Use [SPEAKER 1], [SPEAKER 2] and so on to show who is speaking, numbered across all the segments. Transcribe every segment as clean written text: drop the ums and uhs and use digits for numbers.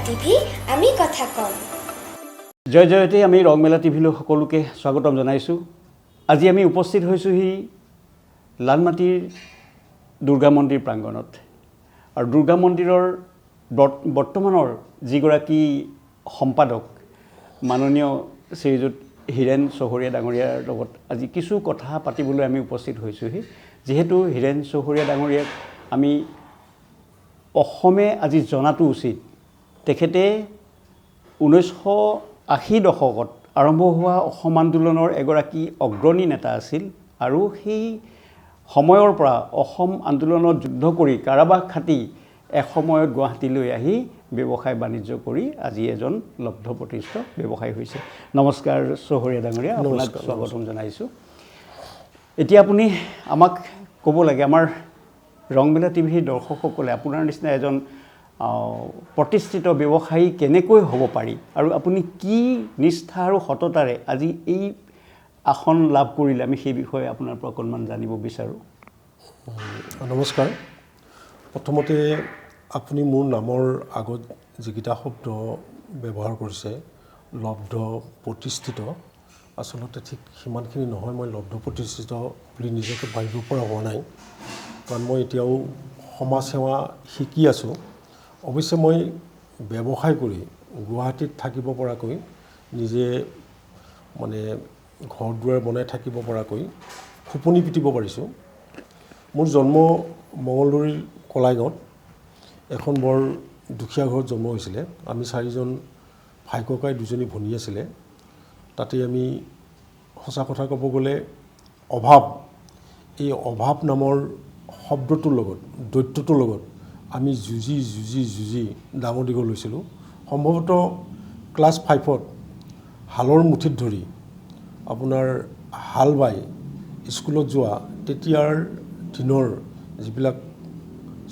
[SPEAKER 1] TV আমি কথা কম।
[SPEAKER 2] জয় জয়তে আমি ৰংমেলা টিভিলৈ সকলোকে স্বাগতম জনাইছোঁ। আজি আমি উপস্থিত হৈছোঁহি লালমাটিৰ দুৰ্গা মন্দিৰ প্ৰাংগণত। আৰু দুৰ্গা মন্দিৰৰ বৰ্তমানৰ যিগৰাকী সম্পাদক মাননীয় শ্ৰীযুত হীৰেন চৌহৰীয়া ডাঙৰীয়াৰ লগত আজি কিছু কথা পাতিবলৈ আমি উপস্থিত হৈছোঁহি। যিহেতু হীৰেন চৌহৰীয়া ডাঙৰীয়াক আমি অসমে আজি জনাটো উচিত। তেখেতে 1980 দশকত আৰম্ভ হোৱা অসম আন্দোলনৰ এগৰাকী অগ্ৰণী নেতা আছিল আৰু সেই সময়ৰ পৰা অসম আন্দোলনত যুদ্ধ কৰি কাৰাবাস খাটি এসময়ত গুৱাহাটীলৈ আহি ব্যৱসায় বাণিজ্য কৰি আজি এজন লব্ধপ্ৰতিষ্ঠ ব্যৱসায়ী হৈছে। নমস্কাৰ চৌহৰীয়া ডাঙৰীয়া, আপোনাক স্বাগতম জনাইছোঁ। এতিয়া আপুনি আমাক ক'ব লাগে, আমাৰ ৰংমেলা টিভিৰ দৰ্শকসকলে আপোনাৰ নিচিনা এজন প্ৰতিষ্ঠিত ব্যৱসায়ী কেনেকৈ হ'ব পাৰি আৰু আপুনি কি নিষ্ঠা আৰু সততাৰে আজি এই আসন লাভ কৰিলে, আমি সেই বিষয়ে আপোনাৰ পৰা অকণমান জানিব বিচাৰোঁ।
[SPEAKER 3] নমস্কাৰ। প্ৰথমতে আপুনি মোৰ নামৰ আগত যিকেইটা শব্দ ব্যৱহাৰ কৰিছে, লব্ধ প্ৰতিষ্ঠিত, আচলতে ঠিক সিমানখিনি নহয়। মই লব্ধ প্ৰতিষ্ঠিত বুলি নিজকে ভাবিব পৰা হোৱা নাই, কাৰণ মই এতিয়াও সমাজ সেৱা শিকি আছোঁ। অৱশ্যে মই ব্যৱসায় কৰি গুৱাহাটীত থাকিব পৰাকৈ, নিজে মানে ঘৰ দুৱাৰ বনাই থাকিব পৰাকৈ খোপনি পুতিব পাৰিছোঁ। মোৰ জন্ম মঙলদৈৰ কলাইগাঁৱত। এখন বৰ দুখীয়া ঘৰত জন্ম হৈছিলে। আমি 4জন ভাই ককাই, 2জনী ভনী আছিলে। তাতে আমি সঁচা কথা ক'ব গ'লে এই অভাৱ নামৰ শব্দটোৰ লগত, দৈত্যটোৰ লগত আমি যুঁজি ডাঙৰ দীঘল হৈছিলোঁ। সম্ভৱতঃ ক্লাছ 5ত হালৰ মুঠিত ধৰি আপোনাৰ হাল বাই স্কুলত যোৱা তেতিয়াৰ দিনৰ যিবিলাক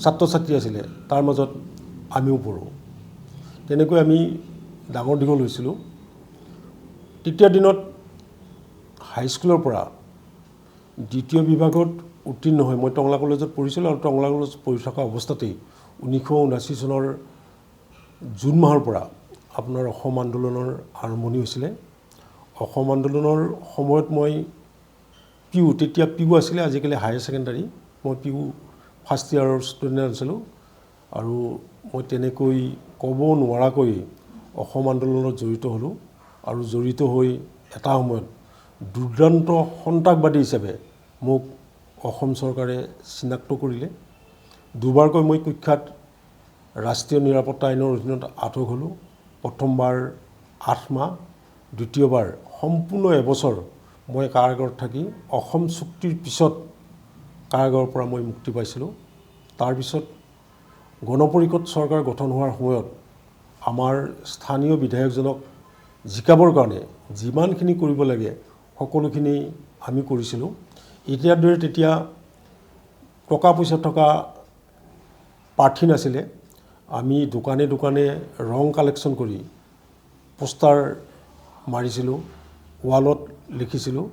[SPEAKER 3] ছাত্ৰ ছাত্ৰী আছিলে তাৰ মাজত আমিও পঢ়োঁ। তেনেকৈ আমি ডাঙৰ দীঘল হৈছিলোঁ। তেতিয়াৰ দিনত হাইস্কুলৰ পৰা দ্বিতীয় বিভাগত উত্তীৰ্ণ হৈ মই টংলা কলেজত পঢ়িছিলোঁ, আৰু টংলা কলেজত পঢ়ি থকা অৱস্থাতেই 1979 চনৰ জুন মাহৰ পৰা আপোনাৰ অসম আন্দোলনৰ আৰম্ভণি হৈছিলে। অসম আন্দোলনৰ সময়ত মই তেতিয়া পিউ আছিলে, আজিকালি হায়াৰ ছেকেণ্ডাৰী। মই পিউ ফাৰ্ষ্ট ইয়াৰৰ ষ্টুডেণ্ট আছিলোঁ, আৰু মই তেনেকৈ ক'ব নোৱাৰাকৈ অসম আন্দোলনত জড়িত হ'লোঁ। আৰু জড়িত হৈ এটা সময়ত দুৰ্দান্ত সন্ত্ৰাসবাদী হিচাপে মোক অসম চৰকাৰে চিনাক্ত কৰিলে। দুবাৰকৈ মই কুখ্যাত ৰাষ্ট্ৰীয় নিৰাপত্তা আইনৰ অধীনত আটক হ'লোঁ। প্ৰথমবাৰ 8 মাহ, দ্বিতীয়বাৰ সম্পূৰ্ণ এবছৰ মই কাৰাগাৰত থাকি অসম চুক্তিৰ পিছত কাৰাগাৰৰ পৰা মই মুক্তি পাইছিলোঁ। তাৰপিছত গণপৰিষদ চৰকাৰ গঠন হোৱাৰ সময়ত আমাৰ স্থানীয় বিধায়কজনক জিকাবৰ কাৰণে যিমানখিনি কৰিব লাগে সকলোখিনি আমি কৰিছিলোঁ। এতিয়াৰ দৰে তেতিয়া টকা পইচা থকা প্ৰাৰ্থী নাছিলে। আমি দোকানে দোকানে ৰং কালেকশ্যন কৰি পোষ্টাৰ মাৰিছিলোঁ, ৱালত লিখিছিলোঁ,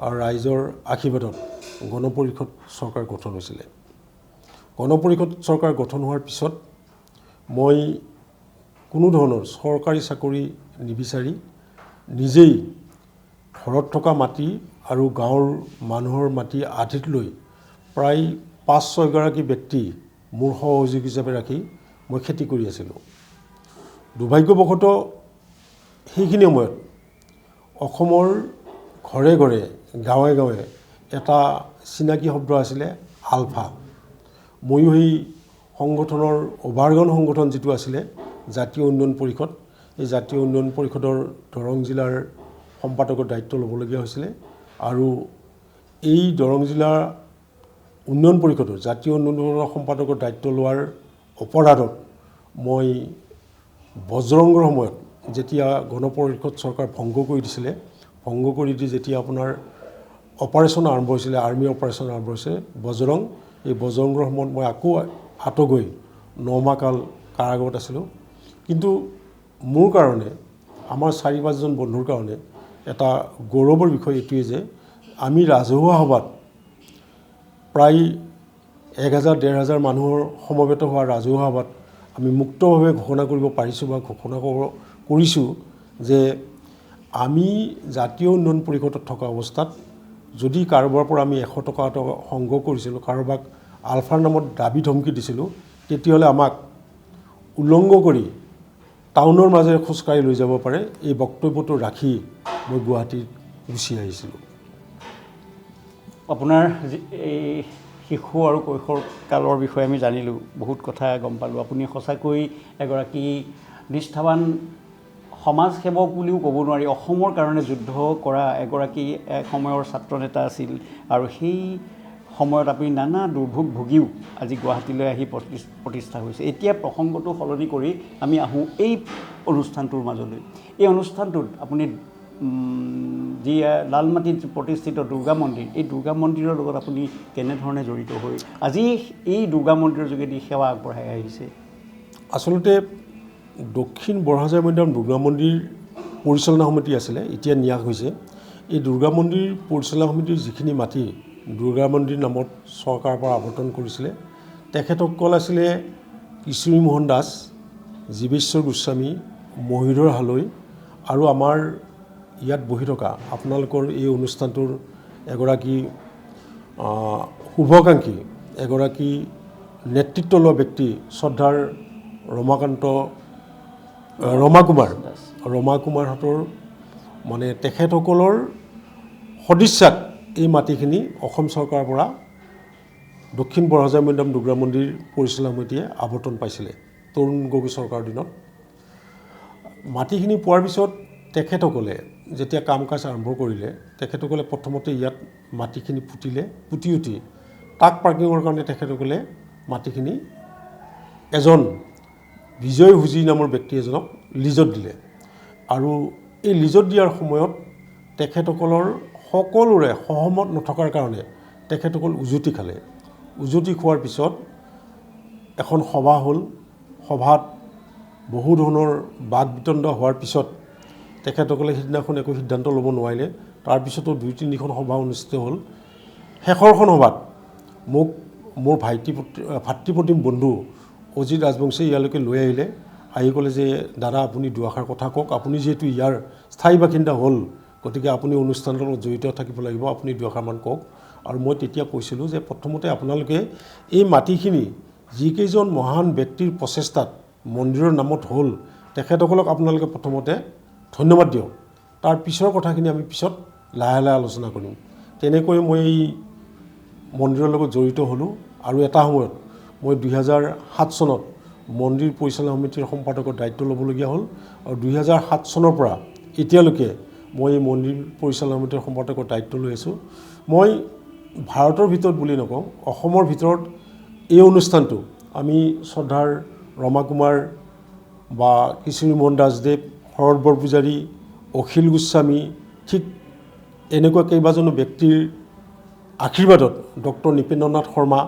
[SPEAKER 3] আৰু ৰাইজৰ আশীৰ্বাদত গণপৰিষদ চৰকাৰ গঠন হৈছিলে। গণপৰিষদ চৰকাৰ গঠন হোৱাৰ পিছত মই কোনো ধৰণৰ চৰকাৰী চাকৰি নিবিচাৰি নিজেই ঘৰত থকা মাটি আৰু গাঁৱৰ মানুহৰ মাটি আধিত লৈ প্ৰায় 5-6 গৰাকী ব্যক্তি মোৰ সহযোগী হিচাপে ৰাখি মই খেতি কৰি আছিলোঁ। দুৰ্ভাগ্যবশতঃ সেইখিনি সময়ত অসমৰ ঘৰে ঘৰে, গাঁৱে গাঁৱে এটা চিনাকি শব্দ আছিলে, আলফা। ময়ো সেই সংগঠনৰ অভাৰগন সংগঠন যিটো আছিলে জাতীয় উন্নয়ন পৰিষদ, এই জাতীয় উন্নয়ন পৰিষদৰ দৰং জিলাৰ সম্পাদকৰ দায়িত্ব ল'বলগীয়া হৈছিলে। আৰু এই দৰং জিলা উন্নয়ন পৰিষদৰ জাতীয় উন্নয়ন পৰিষদৰ সম্পাদকৰ দায়িত্ব লোৱাৰ অপৰাধত মই বজৰংগৰ সময়ত যেতিয়া গণপৰিষদ চৰকাৰ ভংগ কৰি দিছিলে, ভংগ কৰি দি যেতিয়া আপোনাৰ অপাৰেশ্যন আৰম্ভ হৈছিলে, আৰ্মি অপাৰেশ্যন আৰম্ভ হৈছিলে বজৰং, এই বজৰংগৰ সময়ত মই আকৌ আটক হৈ 9 মাহ কাল কাৰাগাৰত আছিলোঁ। কিন্তু মোৰ কাৰণে, আমাৰ 4-5জন বন্ধুৰ কাৰণে এটা গৌৰৱৰ বিষয় এইটোৱে যে আমি ৰাজহুৱা সভাত প্ৰায় 1000-1500 মানুহৰ সমবেত হোৱা ৰাজহুৱা সভাত আমি মুক্তভাৱে ঘোষণা কৰিব পাৰিছোঁ বা ঘোষণা কৰিছোঁ যে আমি জাতীয় উন্নয়ন পৰিষদত থকা অৱস্থাত যদি কাৰোবাৰ পৰা আমি 100 টকা সংগ্ৰহ কৰিছিলোঁ, কাৰোবাক আলফাৰ নামত দাবী ধমকি দিছিলোঁ, তেতিয়াহ'লে আমাক উলংঘ কৰি টাউনৰ মাজেৰে খোজকাঢ়ি লৈ যাব পাৰে, এই বক্তব্যটো ৰাখি মই গুৱাহাটীত গুচি আহিছিলোঁ।
[SPEAKER 2] আপোনাৰ এই শিশু আৰু কৈশোৰ কালৰ বিষয়ে আমি জানিলোঁ, বহুত কথা গম পালোঁ। আপুনি সঁচাকৈ এগৰাকী নিষ্ঠাৱান সমাজসেৱক বুলিও ক'ব নোৱাৰি, অসমৰ কাৰণে যুদ্ধ কৰা এগৰাকী সময়ৰ ছাত্ৰ নেতা আছিল আৰু সেই সময়ত আপুনি নানা দুৰ্ভোগ ভুগিও আজি গুৱাহাটীলৈ আহি প্ৰতিষ্ঠা হৈছে। এতিয়া প্ৰসংগটো সলনি কৰি আমি আহোঁ এই অনুষ্ঠানটোৰ মাজলৈ। এই অনুষ্ঠানটোত আপুনি যি লালমাটিত প্ৰতিষ্ঠিত দুৰ্গা মন্দিৰ, এই দুৰ্গা মন্দিৰৰ লগত আপুনি কেনেধৰণে জড়িত হৈ আজি এই দুৰ্গা মন্দিৰৰ যোগেদি সেৱা আগবঢ়াই আহিছে?
[SPEAKER 3] আচলতে দক্ষিণ বৰহাজাৰ মৈদাম দুৰ্গা মন্দিৰ পৰিচালনা সমিতি আছিলে, এতিয়া ন্যাস হৈছে। এই দুৰ্গা মন্দিৰ পৰিচালনা সমিতিৰ যিখিনি মাটি দুৰ্গা মন্দিৰ নামত চৰকাৰৰ পৰা আৱণ্টন কৰিছিলে, তেখেতসকল আছিলে কিশোৰী মোহন দাস, জীৱেশ্বৰ গোস্বামী, মহীধৰ হালৈ আৰু আমাৰ ইয়াত বহি থকা আপোনালোকৰ এই অনুষ্ঠানটোৰ এগৰাকী শুভাকাংক্ষী, এগৰাকী নেতৃত্ব লোৱা ব্যক্তি শ্ৰদ্ধাৰ ৰমা কুমাৰহঁতৰ মানে তেখেতসকলৰ সদিচ্ছাত এই মাটিখিনি অসম চৰকাৰৰ পৰা দক্ষিণ বৰহাজাৰ মৈদাম দুৰ্গা মন্দিৰ পৰিচালনা সমিতিয়ে আৱণ্টন পাইছিলে তৰুণ গগৈ চৰকাৰৰ দিনত। মাটিখিনি পোৱাৰ পিছত তেখেতসকলে যেতিয়া কাম কাজ আৰম্ভ কৰিলে, তেখেতসকলে প্ৰথমতে ইয়াত মাটিখিনি পুতি উঠি ট্ৰাক পাৰ্কিঙৰ কাৰণে তেখেতসকলে মাটিখিনি এজন বিজয় হুজি নামৰ ব্যক্তি এজনক লিজত দিলে আৰু এই লিজত দিয়াৰ সময়ত তেখেতসকলৰ সকলোৰে সহমত নথকাৰ কাৰণে তেখেতসকল উজুতি খালে। উজুতি খোৱাৰ পিছত এখন সভা হ'ল। সভাত বহু ধৰণৰ বাক বিতণ্ডা হোৱাৰ পিছত তেখেতসকলে সিদিনাখন একো সিদ্ধান্ত ল'ব নোৱাৰিলে। তাৰপিছতো 2-3খন সভা অনুষ্ঠিত হ'ল। শেষৰখন সভাত মোক মোৰ ভাতৃপ্ৰতিম বন্ধু অজিত ৰাজবংশীয়ে ইয়ালৈকে লৈ আহিলে, আহি ক'লে যে দাদা আপুনি দুআষাৰ কথা কওক, আপুনি যিহেতু ইয়াৰ স্থায়ী বাসিন্দা হ'ল, গতিকে আপুনি অনুষ্ঠানৰ লগত জড়িত থাকিব লাগিব, আপুনি দুআষাৰমান কওক। আৰু মই তেতিয়া কৈছিলোঁ যে প্ৰথমতে আপোনালোকে এই মাটিখিনি যিকেইজন মহান ব্যক্তিৰ প্ৰচেষ্টাত মন্দিৰৰ নামত হ'ল, তেখেতসকলক আপোনালোকে প্ৰথমতে ধন্যবাদ দিয়ক, তাৰ পিছৰ কথাখিনি আমি পিছত লাহে লাহে আলোচনা কৰিম। তেনেকৈ মই এই মন্দিৰৰ লগত জড়িত হ'লোঁ আৰু এটা সময়ত মই 2007 চনত মন্দিৰ পৰিচালনা সমিতিৰ সম্পাদকৰ দায়িত্ব ল'বলগীয়া হ'ল আৰু 2007 চনৰ পৰা এতিয়ালৈকে মই এই মন্দিৰ পৰিচালনা সমিতিৰ সম্পাদকৰ দায়িত্ব লৈ আছোঁ। মই ভাৰতৰ ভিতৰত বুলি নকওঁ, অসমৰ ভিতৰত এই অনুষ্ঠানটো আমি শ্ৰদ্ধাৰ ৰমা কুমাৰ বা কিশোৰী মোহন দাসদেৱ, শৰৎ বৰপূজাৰী, অখিল গোস্বামী, ঠিক এনেকুৱা কেইবাজনো ব্যক্তিৰ আশীৰ্বাদত, ডক্টৰ নৃপেন্দ্ৰনাথ শৰ্মা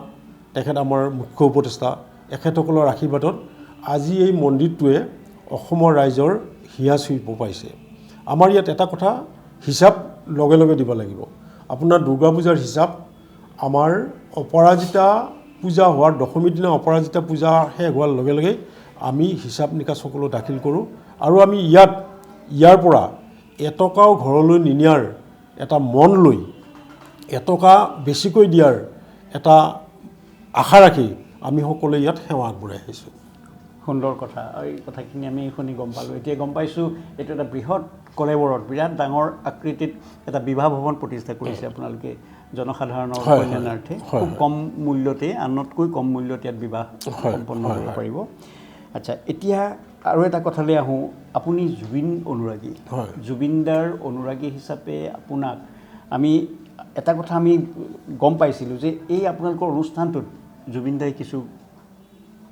[SPEAKER 3] তেখেত আমাৰ মুখ্য উপদেষ্টা, এখেতসকলৰ আশীৰ্বাদত আজি এই মন্দিৰটোৱে অসমৰ ৰাইজৰ হিয়া চুইব পাইছে। আমাৰ ইয়াত এটা কথা হিচাপ লগে লগে দিব লাগিব। আপোনাৰ দুৰ্গা পূজাৰ হিচাপ আমাৰ অপৰাজিতা পূজা হোৱাৰ দশমীৰ দিনা অপৰাজিতা পূজা শেষ হোৱাৰ লগে লগে আমি হিচাপ নিকাচ সকলো দাখিল কৰোঁ আৰু আমি ইয়াৰ পৰা এটকাও ঘৰলৈ নিনিয়াৰ এটা মন লৈ এটকা বেছিকৈ দিয়াৰ এটা আশা ৰাখি আমি সকলোৱে ইয়াত সেৱা আগবঢ়াই আহিছোঁ।
[SPEAKER 2] সুন্দৰ কথা। এই কথাখিনি আমি শুনি গম পালোঁ। এতিয়া গম পাইছোঁ এইটো এটা বৃহৎ কলেবৰত বিৰাট ডাঙৰ আকৃতিত এটা বিবাহ ভৱন প্ৰতিষ্ঠা কৰিছে আপোনালোকে জনসাধাৰণৰ কল্যাণাৰ্থে। খুব কম মূল্যতে, আনতকৈ কম মূল্যত ইয়াত বিবাহ সম্পন্ন কৰিব পাৰিব। আচ্ছা, এতিয়া আৰু এটা কথালৈ আহোঁ। আপুনি জুবিন অনুৰাগী, জুবিনদাৰ অনুৰাগী হিচাপে আপোনাক আমি এটা কথা আমি গম পাইছিলোঁ যে এই আপোনালোকৰ অনুষ্ঠানটোত জুবিনদাই কিছু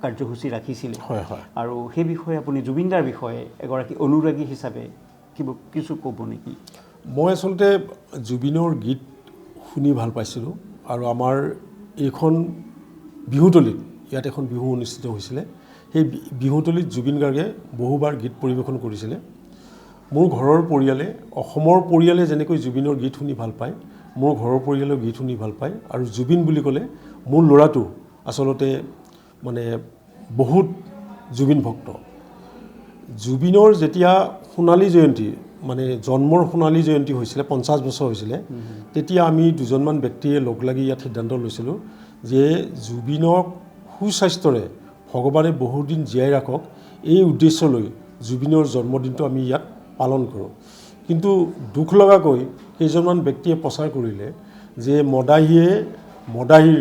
[SPEAKER 2] কাৰ্যসূচী ৰাখিছিলে আৰু সেই বিষয়ে আপুনি জুবিনদাৰ বিষয়ে এগৰাকী অনুৰাগী হিচাপে কিছু ক'ব নেকি?
[SPEAKER 3] মই আচলতে জুবিনৰ গীত শুনি ভাল পাইছিলোঁ আৰু আমাৰ এইখন বিহুতলীত, ইয়াত এখন বিহু অনুষ্ঠিত হৈছিলে, সেই বিহুতলীত জুবিন গাৰ্গে বহুবাৰ গীত পৰিৱেশন কৰিছিলে। মোৰ ঘৰৰ পৰিয়ালে, অসমৰ পৰিয়ালে যেনেকৈ জুবিনৰ গীত শুনি ভাল পায়, মোৰ ঘৰৰ পৰিয়ালেও গীত শুনি ভাল পায় আৰু জুবিন বুলি ক'লে মোৰ ল'ৰাটো আচলতে মানে বহুত জুবিন ভক্ত। জুবিনৰ যেতিয়া সোণালী জয়ন্তী মানে জন্মৰ সোণালী জয়ন্তী হৈছিলে 50 বছৰ হৈছিলে তেতিয়া আমি দুজনমান ব্যক্তিয়ে লগ লাগি ইয়াত সিদ্ধান্ত লৈছিলোঁ যে জুবিনক সুস্বাস্থ্যৰে ভগৱানে বহুদিন জীয়াই ৰাখক এই উদ্দেশ্য লৈ জুবিনৰ জন্মদিনটো আমি ইয়াত পালন কৰোঁ। কিন্তু দুখ লগাকৈ কেইজনমান ব্যক্তিয়ে প্ৰচাৰ কৰিলে যে মদাহীৰ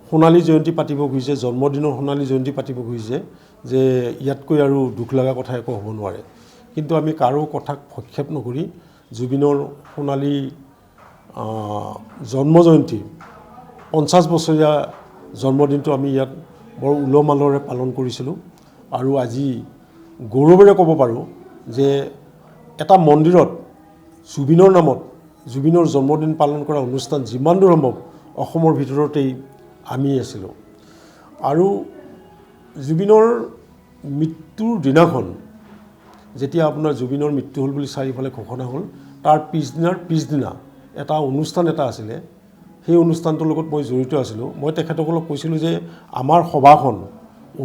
[SPEAKER 3] সোণালী জয়ন্তী পাতিব খুজিছে, জন্মদিনৰ সোণালী জয়ন্তী পাতিব খুজিছে, যে ইয়াতকৈ আৰু দুখ লগা কথা একো হ'ব নোৱাৰে। কিন্তু আমি কাৰো কথাক ভক্ষেপ নকৰি জুবিনৰ সোণালী জন্ম জয়ন্তী 50 বছৰীয়া জন্মদিনটো আমি ইয়াত বৰ উলহ মালহেৰে পালন কৰিছিলোঁ। আৰু আজি গৌৰৱেৰে ক'ব পাৰোঁ যে এটা মন্দিৰত জুবিনৰ নামত জুবিনৰ জন্মদিন পালন কৰা অনুষ্ঠান যিমান দূৰ সম্ভৱ অসমৰ ভিতৰতেই আমি আছিলোঁ। আৰু জুবিনৰ মৃত্যুৰ দিনাখন যেতিয়া আপোনাৰ জুবিনৰ মৃত্যু হ'ল বুলি চাৰিওফালে ঘোষণা হ'ল, তাৰ পিছদিনা এটা অনুষ্ঠান এটা আছিলে, সেই অনুষ্ঠানটোৰ লগত মই জড়িত আছিলোঁ। মই তেখেতসকলক কৈছিলোঁ যে আমাৰ সভাখন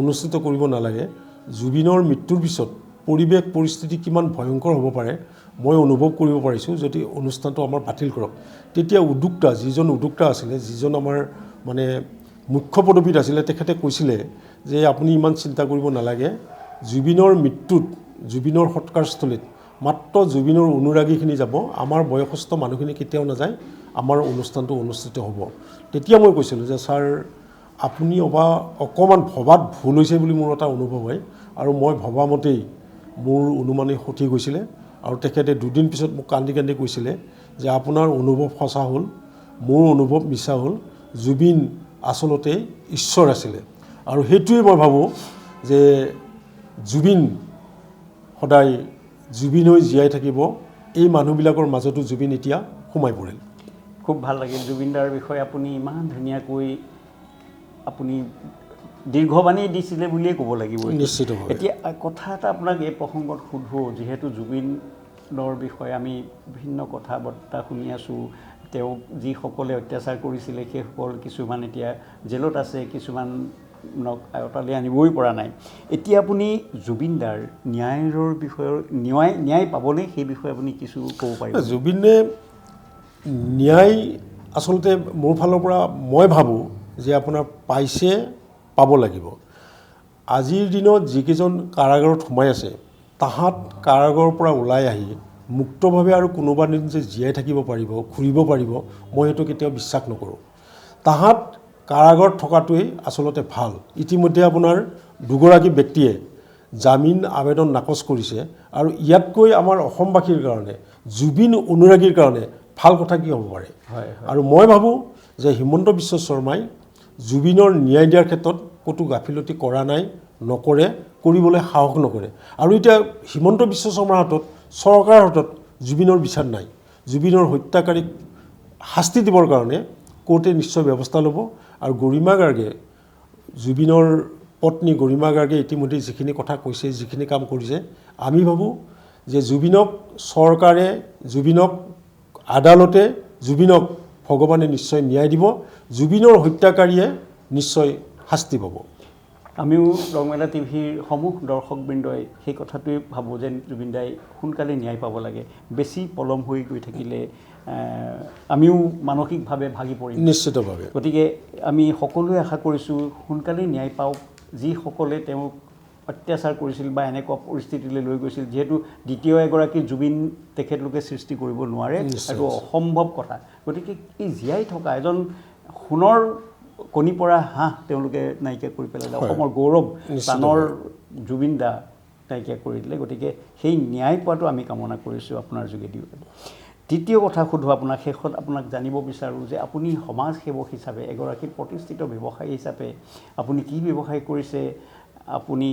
[SPEAKER 3] অনুষ্ঠিত কৰিব নালাগে, জুবিনৰ মৃত্যুৰ পিছত পৰিৱেশ পৰিস্থিতি কিমান ভয়ংকৰ হ'ব পাৰে মই অনুভৱ কৰিব পাৰিছোঁ, যদি অনুষ্ঠানটো আমাৰ বাতিল কৰক। তেতিয়া যিজন উদ্যোক্তা আছিলে, যিজন আমাৰ মানে মুখ্য পদবীত আছিলে, তেখেতে কৈছিলে যে আপুনি ইমান চিন্তা কৰিব নালাগে, জুবিনৰ মৃত্যুত জুবিনৰ সৎকাৰস্থলীত মাত্ৰ জুবিনৰ অনুৰাগীখিনি যাব, আমাৰ বয়সস্থ মানুহখিনি কেতিয়াও নাযায়, আমাৰ অনুষ্ঠানটো অনুষ্ঠিত হ'ব। তেতিয়া মই কৈছিলোঁ যে ছাৰ আপুনি অকণমান ভবাত ভুল হৈছে বুলি মোৰ এটা অনুভৱ হয়, আৰু মই ভবামতেই মোৰ অনুমানেই সঠিক হৈছিলে। আৰু তেখেতে দুদিন পিছত মোক কান্দি কান্দি কৈছিলে যে আপোনাৰ অনুভৱ সঁচা হ'ল, মোৰ অনুভৱ মিছা হ'ল, জুবিন আচলতে ঈশ্বৰ আছিলে। আৰু সেইটোৱে মই ভাবোঁ যে জুবিন সদায় জুবিন হৈ জীয়াই থাকিব, এই মানুহবিলাকৰ মাজতো জুবিন এতিয়া সোমাই পৰিল।
[SPEAKER 2] খুব ভাল লাগিল জুবিনদাৰ বিষয়ে আপুনি ইমান ধুনীয়াকৈ আপুনি দীৰ্ঘবাণী দিছিলে বুলিয়ে ক'ব লাগিব।
[SPEAKER 3] নিশ্চিতভাৱে।
[SPEAKER 2] এতিয়া কথা এটা আপোনাক এই প্ৰসংগত সোধোঁ, যিহেতু জুবিনৰ বিষয়ে আমি বিভিন্ন কথা বৰ্তা শুনি আছোঁ, তেওঁক যিসকলে অত্যাচাৰ কৰিছিলে সেইসকল কিছুমান এতিয়া জেলত আছে, কিছুমানক আয়তালৈ আনিবই পৰা নাই। এতিয়া আপুনি জুবিনদাৰ ন্যায়ৰ বিষয়ে ন্যায় পাবনে সেই বিষয়ে আপুনি কিছু ক'ব পাৰিব?
[SPEAKER 3] জুবিনে ন্যায় আচলতে মোৰ ফালৰ পৰা মই ভাবোঁ যে আপোনাৰ পাব লাগিব। আজিৰ দিনত যিকেইজন কাৰাগাৰত সোমাই আছে তাহাঁত কাৰাগাৰৰ পৰা ওলাই আহি মুক্তভাৱে আৰু কোনোবা দিন যে জীয়াই থাকিব পাৰিব, ঘূৰিব পাৰিব, মই সেইটো কেতিয়াও বিশ্বাস নকৰোঁ। তাহাঁত কাৰাগাৰত থকাটোৱেই আচলতে ভাল। ইতিমধ্যে আপোনাৰ দুগৰাকী ব্যক্তিয়ে জামিন আবেদন নাকচ কৰিছে, আৰু ইয়াতকৈ আমাৰ অসমবাসীৰ কাৰণে, জুবিন অনুৰাগীৰ কাৰণে ভাল কথা কি হ'ব পাৰে? আৰু মই ভাবোঁ যে হিমন্ত বিশ্ব শৰ্মাই জুবিনৰ ন্যায় দিয়াৰ ক্ষেত্ৰত ক'তো গাফিলতি কৰা নাই, নকৰে, কৰিবলৈ সাহস নকৰে। আৰু এতিয়া হিমন্ত বিশ্ব শৰ্মাৰ হাতত, চৰকাৰৰ হাতত জুবিনৰ বিচাৰ নাই। জুবিনৰ হত্যাকাৰীক শাস্তি দিবৰ কাৰণে কোৰ্টে নিশ্চয় ব্যৱস্থা ল'ব। আৰু গৰিমা গাৰ্গে, জুবিনৰ পত্নী গৰিমা গাৰ্গে ইতিমধ্যে যিখিনি কথা কৈছে, যিখিনি কাম কৰিছে, আমি ভাবোঁ যে জুবিনক চৰকাৰে, জুবিনক আদালতে, জুবিনক ভগৱানে নিশ্চয় ন্যায় দিব, জুবিনৰ হত্যাকাৰীয়ে নিশ্চয় শাস্তি পাব।
[SPEAKER 2] আমিও ৰংমেলা টিভিৰ সমূহ দৰ্শকবৃন্দই সেই কথাটোৱে ভাবোঁ যেন জুবিনদাই সোনকালে ন্যায় পাব লাগে। বেছি পলম হৈ গৈ থাকিলে আমিও মানসিকভাৱে ভাগি পৰিম
[SPEAKER 3] নিশ্চিতভাৱে।
[SPEAKER 2] গতিকে আমি সকলোৱে আশা কৰিছোঁ সোনকালে ন্যায় পাওক, যিসকলে তেওঁক অত্যাচাৰ কৰিছিল বা এনেকুৱা পৰিস্থিতিলৈ লৈ গৈছিল, যিহেতু দ্বিতীয় এগৰাকী জুবিন তেখেতলোকে সৃষ্টি কৰিব নোৱাৰে, এইটো অসম্ভৱ কথা। গতিকে এই জীয়াই থকা এজন সোণৰ কণী পৰা হাঁহ তেওঁলোকে নাইকিয়া কৰি পেলালে, অসমৰ গৌৰৱ প্ৰাণৰ জুবিন দা নাইকিয়া কৰি দিলে। গতিকে সেই ন্যায় পোৱাটো আমি কামনা কৰিছোঁ আপোনাৰ যোগেদিও। দ্বিতীয় কথা সোধোঁ আপোনাক, শেষত আপোনাক জানিব বিচাৰোঁ যে আপুনি সমাজসেৱক হিচাপে, এগৰাকী প্ৰতিষ্ঠিত ব্যৱসায়ী হিচাপে আপুনি কি ব্যৱসায় কৰিছে, আপুনি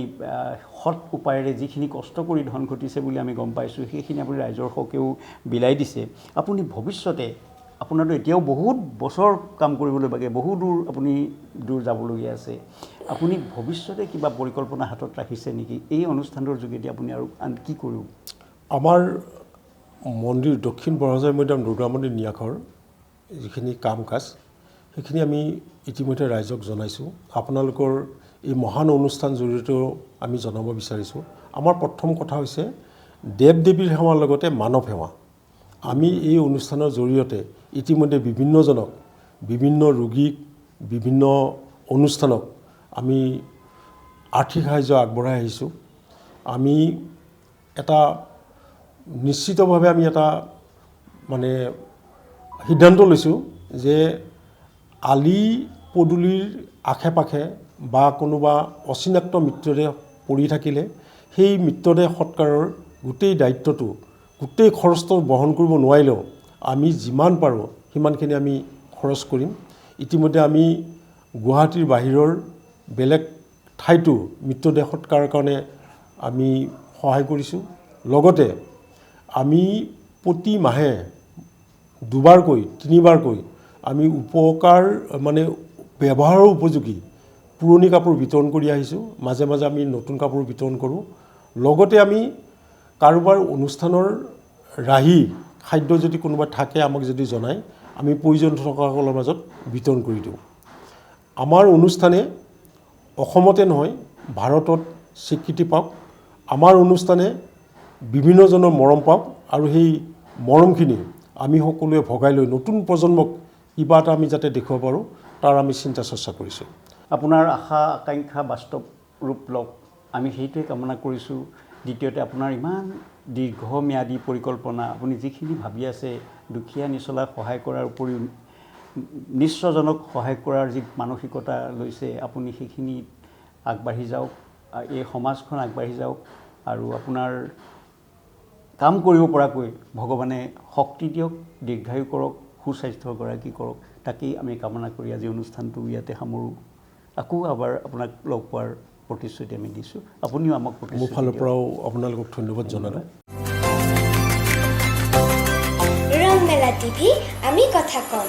[SPEAKER 2] সৎ উপায়েৰে যিখিনি কষ্ট কৰি ধন ঘটিছে বুলি আমি গম পাইছোঁ, সেইখিনি আপুনি ৰাইজৰ হকেও বিলাই দিছে। আপুনি ভৱিষ্যতে, আপোনাৰতো এতিয়াও বহুত বছৰ কাম কৰিবলৈ বাকী, বহু আপুনি দূৰ যাবলগীয়া আছে, আপুনি ভৱিষ্যতে কিবা পৰিকল্পনা হাতত ৰাখিছে নেকি? এই অনুষ্ঠানটোৰ যোগেদি আপুনি আৰু কি কৰিব?
[SPEAKER 3] আমাৰ মন্দিৰ, দক্ষিণ বৰহজাই মৈদাম দুৰ্গা মন্দিৰ ন্যাসৰ যিখিনি কাম কাজ, সেইখিনি আমি ইতিমধ্যে ৰাইজক জনাইছোঁ। আপোনালোকৰ এই মহান অনুষ্ঠান জৰিয়তেও আমি জনাব বিচাৰিছোঁ। আমাৰ প্ৰথম কথা হৈছে দেৱ দেৱীৰ সেৱাৰ লগতে মানৱ সেৱা। আমি এই অনুষ্ঠানৰ জৰিয়তে ইতিমধ্যে বিভিন্নজনক, বিভিন্ন ৰোগীক, বিভিন্ন অনুষ্ঠানক আমি আৰ্থিক সাহায্য আগবঢ়াই আহিছোঁ। আমি এটা নিশ্চিতভাৱে আমি এটা মানে সিদ্ধান্ত লৈছোঁ যে আলি পদূলিৰ আশে পাশে বা কোনোবা অচিনাক্ত মৃতদেহ পৰি থাকিলে সেই মৃতদেহ সৎকাৰৰ গোটেই দায়িত্বটো, গোটেই খৰচটো বহন কৰিব নোৱাৰিলেও আমি যিমান পাৰোঁ সিমানখিনি আমি খৰচ কৰিম। ইতিমধ্যে আমি গুৱাহাটীৰ বাহিৰৰ বেলেগ ঠাইতো মৃতদেহ সৎকাৰৰ কাৰণে আমি সহায় কৰিছোঁ। লগতে আমি প্ৰতি মাহে 2বাৰকৈ 3বাৰকৈ আমি উপকাৰ মানে ব্যৱহাৰৰ উপযোগী পুৰণি কাপোৰ বিতৰণ কৰি আহিছোঁ। মাজে মাজে আমি নতুন কাপোৰ বিতৰণ কৰোঁ। লগতে আমি কাৰোবাৰ অনুষ্ঠানৰ ৰাহি খাদ্য যদি কোনোবা থাকে আমাক যদি জনায়, আমি প্ৰয়োজন থকাসকলৰ মাজত বিতৰণ কৰি দিওঁ। আমাৰ অনুষ্ঠানে অসমতে নহয় ভাৰতত স্বীকৃতি পাওক। আমাৰ অনুষ্ঠানে বিভিন্নজনৰ মৰম পাওক আৰু সেই মৰমখিনি আমি সকলোৱে ভগাই লৈ নতুন প্ৰজন্মক কিবা এটা আমি যাতে দেখুৱাব পাৰোঁ তাৰ আমি চিন্তা চৰ্চা কৰিছোঁ।
[SPEAKER 2] আপোনাৰ আশা আকাংক্ষা বাস্তৱ ৰূপ লওক, আমি সেইটোৱে কামনা কৰিছোঁ। দ্বিতীয়তে আপোনাৰ ইমান দীৰ্ঘম্যাদী পৰিকল্পনা, আপুনি যিখিনি ভাবি আছে দুখীয়া নিচলাক সহায় কৰাৰ উপৰিও নিঃস্বজনক সহায় কৰাৰ যি মানসিকতা লৈছে, আপুনি সেইখিনি আগবাঢ়ি যাওক, এই সমাজখন আগবাঢ়ি যাওক আৰু আপোনাৰ কাম কৰিব পৰাকৈ ভগৱানে শক্তি দিয়ক, দীৰ্ঘায়ু কৰক, সুস্বাস্থ্যৰ গৰাকী কৰক, তাকেই আমি কামনা কৰি আজি অনুষ্ঠানটো ইয়াতে সামৰোঁ। আকৌ এবাৰ আপোনাক লগ পোৱাৰ প্ৰতিশ্ৰুতি আমি দিছোঁ। আপুনিও আমাক
[SPEAKER 3] মোৰ ফালৰ পৰাও আপোনালোকক ধন্যবাদ জনালোঁ।
[SPEAKER 1] ৰংমেলা টিভি, আমি কথা কম।